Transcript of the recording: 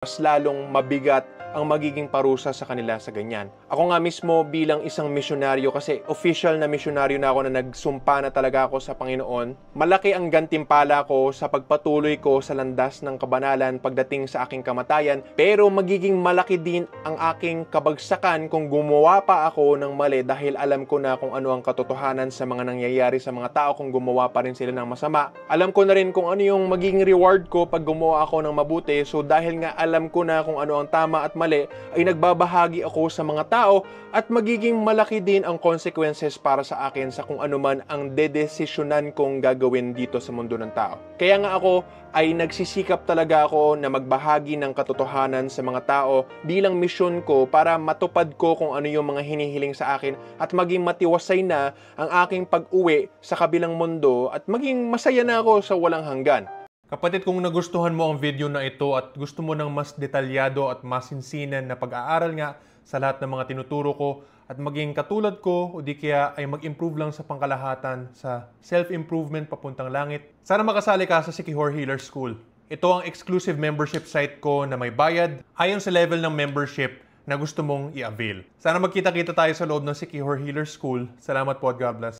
mas lalong mabigat ang magiging parusa sa kanila sa ganyan. Ako nga mismo bilang isang misyonaryo, kasi official na misyonaryo na ako na nagsumpa na talaga ako sa Panginoon, malaki ang gantimpala ko sa pagpatuloy ko sa landas ng kabanalan pagdating sa aking kamatayan, pero magiging malaki din ang aking kabagsakan kung gumawa pa ako ng mali dahil alam ko na kung ano ang katotohanan sa mga nangyayari sa mga tao kung gumawa pa rin sila ng masama. Alam ko na rin kung ano yung magiging reward ko pag gumawa ako ng mabuti, so dahil nga alam ko na kung ano ang tama at mali, ay nagbabahagi ako sa mga tao at magiging malaki din ang consequences para sa akin sa kung ano man ang dedesisyonan kong gagawin dito sa mundo ng tao. Kaya nga ako ay nagsisikap talaga ako na magbahagi ng katotohanan sa mga tao bilang misyon ko para matupad ko kung ano yung mga hinihiling sa akin at maging matiwasay na ang aking pag-uwi sa kabilang mundo at maging masaya na ako sa walang hanggan. Kapatid, kung nagustuhan mo ang video na ito at gusto mo ng mas detalyado at masinsinan na pag-aaral nga sa lahat ng mga tinuturo ko at maging katulad ko o di kaya ay mag-improve lang sa pangkalahatan sa self-improvement papuntang langit, sana makasali ka sa Sikihor Healer School. Ito ang exclusive membership site ko na may bayad ayon sa level ng membership na gusto mong i-avail. Sana magkita-kita tayo sa loob ng Sikihor Healer School. Salamat po at God bless.